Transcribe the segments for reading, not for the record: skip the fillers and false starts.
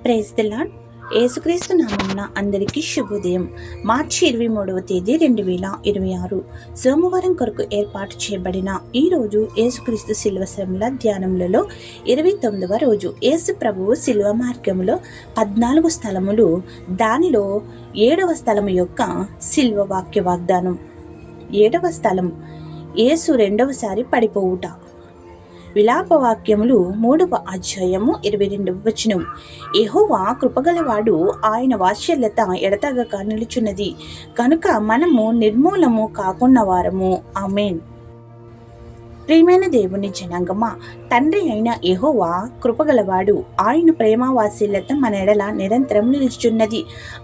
Praise the lord. యేసుక్రీస్తు నామమున అందరికీ శుభోదయం. మార్చి 23వ తేదీ 2026 సోమవారం కొరకు ఏర్పాటు చేయబడిన ఈ రోజు యేసుక్రీస్తు శిలువ శ్రమల ధ్యానములలో 29వ రోజు. యేసు ప్రభువు శిలువ మార్గములో 14 స్థలములు, దానిలో 7వ స్థలము యొక్క శిలువ వాక్య వాగ్దానం. 7వ స్థలం యేసు రెండవసారి పడిపోవుట. విలాపవాక్యములు 3వ అధ్యాయము 22వ వచనం. యెహోవా కృపగలవాడు, ఆయన వాత్సల్యత ఎడతెగక నిలుచున్నది కనుక మనము నిర్మూలము కాకున్న వారము. ఆమేన్. ప్రియమైన దేవుని జనాంగమా, తండ్రి అయిన యెహోవా కృపగలవాడు, ఆయన ప్రేమ వాత్సల్యత మన ఎడల నిరంతరం నిలుచున్నది.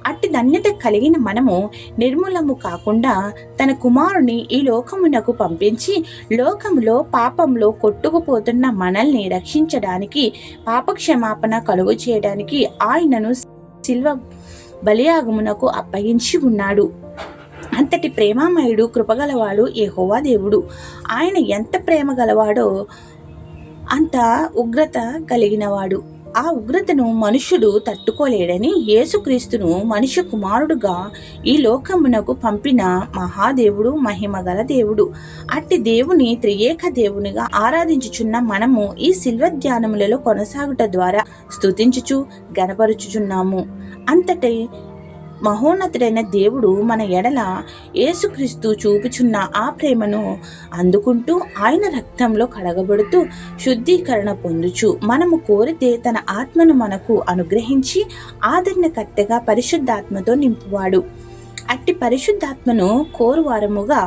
అట్టి ధన్యత కలిగిన మనము నిర్మూలము కాకుండా తన కుమారుని ఈ లోకమునకు పంపించి లోకములో పాపంలో కొట్టుకుపోతున్న మనల్ని రక్షించడానికి, పాపక్షమాపణ కలుగు చేయడానికి ఆయనను శిల్వ బలియాగమునకు అప్పగించి ఉన్నాడు. అంతటి ప్రేమామయుడు, కృపగలవాడు యెహోవా దేవుడు. ఆయన ఎంత ప్రేమ గలవాడో అంత ఉగ్రత కలిగినవాడు. ఆ ఉగ్రతను మనుషుడు తట్టుకోలేడని యేసుక్రీస్తును మనుష్య కుమారుడుగా ఈ లోకమునకు పంపిన మహాదేవుడు, మహిమగల దేవుడు. అట్టి దేవుని త్రియేక దేవునిగా ఆరాధించుచున్న మనము ఈ శిల్వ ధ్యానములలో కొనసాగుట ద్వారా స్తుతించుచు గణపరుచుచున్నాము. అంతటి మహోన్నతుడైన దేవుడు మన ఎడల యేసుక్రీస్తు చూపుచున్న ఆ ప్రేమను అందుకుంటూ ఆయన రక్తంలో కడగబడుతూ శుద్ధీకరణ పొందుచు మనము కోరితే తన ఆత్మను మనకు అనుగ్రహించి ఆదరణకర్తగా పరిశుద్ధాత్మతో నింపువాడు. అట్టి పరిశుద్ధాత్మను కోరువారముగా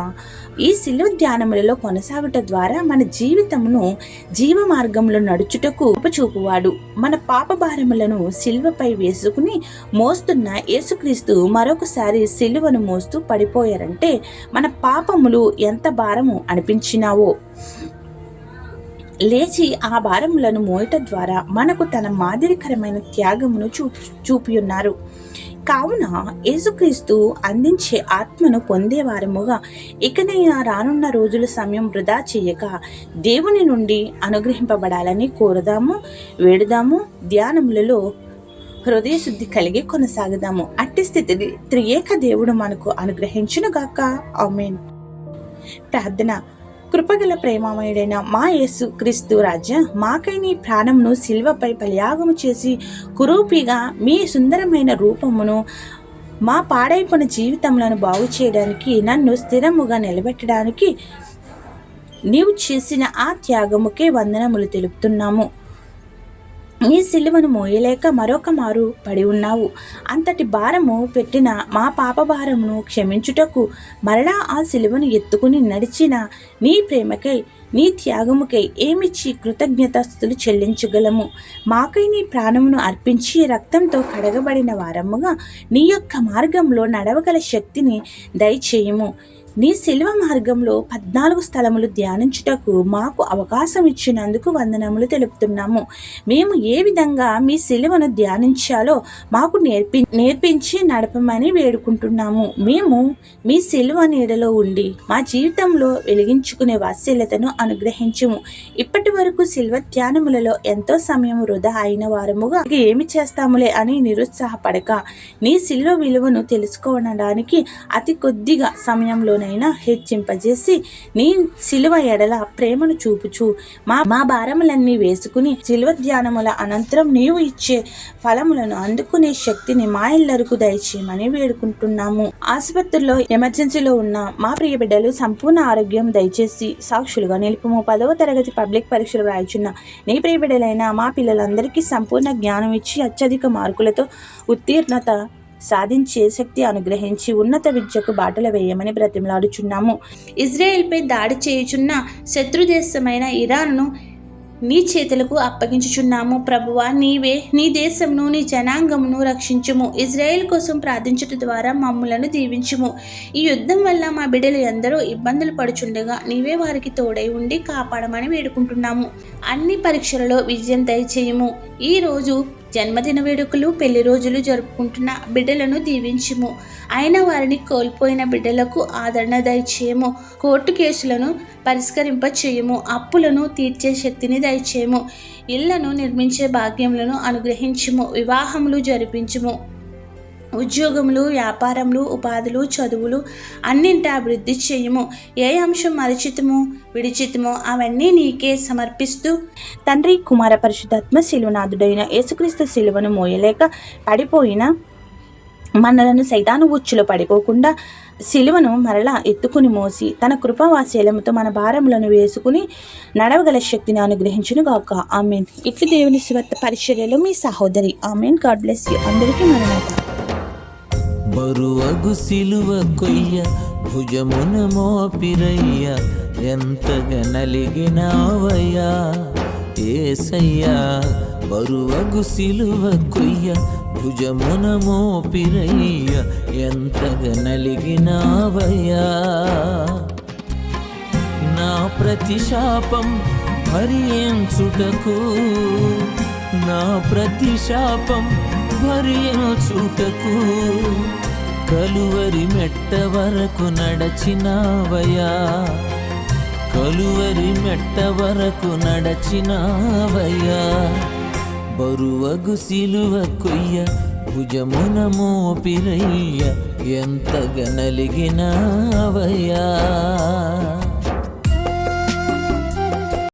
ఈ శిలువ ధ్యానములలో కొనసాగుట ద్వారా మన జీవితమును జీవ మార్గంలో నడుచుటకు చూపువాడు. మన పాప భారములను శిలువపై వేసుకుని మోస్తున్న యేసుక్రీస్తు మరొకసారి శిలువను మోస్తూ పడిపోయారంటే మన పాపములు ఎంత భారము అనిపించినావో లేచి ఆ భారములను మోయట ద్వారా మనకు తన మాదిరికరమైన త్యాగమును చూపియున్నారు. కావున యేసుక్రీస్తు అందించే ఆత్మను పొందేవారముగా ఇకనైనా రానున్న రోజుల సమయం వృధా చేయక దేవుని నుండి అనుగ్రహింపబడాలని కోరుదాము, వేడుదాము. ధ్యానములలో హృదయ శుద్ధి కలిగి కొనసాగుదాము. అట్టి స్థితిని త్రియేక దేవుడు మనకు అనుగ్రహించునుగాక. ఆమేన్. ప్రార్థన. కృపగల ప్రేమమయుడైన మా యేసు క్రీస్తు రాజా, మాకై నీ ప్రాణమును శిల్వపై బలియాగము చేసి కురూపిగా మీ సుందరమైన రూపమును మా పాడైపోయిన జీవితములను బాగు చేయడానికి, నన్ను స్థిరముగా నిలబెట్టడానికి నీవు చేసిన ఆ త్యాగముకే వందనములు తెలుపుతున్నాము. నీ సిలువను మోయలేక మరొక మారు పడి ఉన్నావు. అంతటి భారము పెట్టిన మా పాప భారమును క్షమించుటకు మరలా ఆ సిలువను ఎత్తుకుని నడిచిన నీ ప్రేమకై, నీ త్యాగముకై ఏమిచ్చి కృతజ్ఞతాస్తుతులు చెల్లించగలము. మాకై నీ ప్రాణమును అర్పించి రక్తంతో కడగబడిన వారముగా నీ యొక్క మార్గంలో నడవగల శక్తిని దయచేయము. నీ శిలువ మార్గంలో 14 స్థలములు ధ్యానించుటకు మాకు అవకాశం ఇచ్చినందుకు వందనములు తెలుపుతున్నాము. మేము ఏ విధంగా మీ శిలువను ధ్యానించాలో మాకు నేర్పించి నడపమని వేడుకుంటున్నాము. మేము మీ శిలువ నీడలో ఉండి మా జీవితంలో వెలిగించుకునే వాత్సల్యతను అనుగ్రహించుము. ఇప్పటి వరకు శిలువ ధ్యానములలో ఎంతో సమయం వృధా అయిన వారముగా ఏమి చేస్తాములే అని నిరుత్సాహపడక నీ శిలువ విలువను తెలుసుకోవడానికి అతి కొద్దిగా సమయంలో హెచ్చింపజేసి నీ శిలువ ఎడల ప్రేమను చూపుచు మా భారములన్నీ వేసుకుని శిలువ ధ్యానముల అనంతరం నీవు ఇచ్చే ఫలములను అందుకునే శక్తిని మా ఇల్లరకు దయచేయమని వేడుకుంటున్నాము. ఆసుపత్రిలో ఎమర్జెన్సీలో ఉన్న మా ప్రియ బిడ్డలు సంపూర్ణ ఆరోగ్యం దయచేసి సాక్షులుగా నిలుపుము. 10వ తరగతి పబ్లిక్ పరీక్షలు రాయించున్న నీ ప్రియ బిడ్డలైన మా పిల్లలందరికీ సంపూర్ణ జ్ఞానం ఇచ్చి అత్యధిక మార్కులతో ఉత్తీర్ణత సాధించే శక్తి అనుగ్రహించి ఉన్నత విద్యకు బాటలు వేయమని బ్రతిమలాడుచున్నాము. ఇజ్రాయెల్పై దాడి చేయుచున్న శత్రుదేశమైన ఇరాన్ను నీ చేతులకు అప్పగించుచున్నాము. ప్రభువా, నీవే నీ దేశమును, నీ జనాంగమును రక్షించుము. ఇజ్రాయెల్ కోసం ప్రార్థించడం ద్వారా మమ్ములను దీవించుము. ఈ యుద్ధం వల్ల మా బిడ్డలు ఎందరో ఇబ్బందులు పడుచుండగా నీవే వారికి తోడై ఉండి కాపాడమని వేడుకుంటున్నాము. అన్ని పరీక్షలలో విజయం దయచేయము. ఈ రోజు జన్మదిన వేడుకలు, పెళ్లి రోజులు జరుపుకుంటున్న బిడ్డలను దీవించుము. అయిన వారిని కోల్పోయిన బిడ్డలకు ఆదరణ దయచేయము. కోర్టు కేసులను పరిష్కరింప చేయము. అప్పులను తీర్చే శక్తిని దయచేయము. ఇళ్లను నిర్మించే భాగ్యములను అనుగ్రహించుము. వివాహములు జరిపించుము. ఉద్యోగములు, వ్యాపారములు, ఉపాధులు, చదువులు అన్నింటి అభివృద్ధి చేయము. ఏ అంశం మరిచితమో విడిచితమో అవన్నీ నీకే సమర్పిస్తూ తండ్రి, కుమార, పరిశుద్ధాత్మ శిలువనాథుడైన యేసుక్రీస్తు శిలువను మోయలేక పడిపోయిన మనలను సైతాను ఉచ్చులో పడిపోకుండా శిలువను మరలా ఎత్తుకుని మోసి తన కృపావాస్యలముతో మన భారములను వేసుకుని నడవగల శక్తిని అనుగ్రహించును గాక. ఆమెన్. ఇట్లు దేవుని స్వత్త పరిచర్యలో మీ సహోదరి. ఆమెన్. God bless you. అందరికీ మరణాత. బరువగు సిలువ కొయ్య భుజమున మోపిరయ్య, ఎంతగా నలిగినావయ్యా యేసయ్యా. బరువగు సిలువ కొయ్య భుజమున మోపిరయ్య, ఎంతగా నలిగినావయ్యా. నా ప్రతి శాపం భరించుటకు, నా ప్రతి శాపం భరించుటకు కలువరి మెట్ట వరకు నడచినావయ్యా, కలువరి మెట్ట వరకు నడచినావయ్యా. బరువగు సిలువ కొయ్య భుజమున మోపిరయ్య, ఎంతగా నలిగినావయ్యా.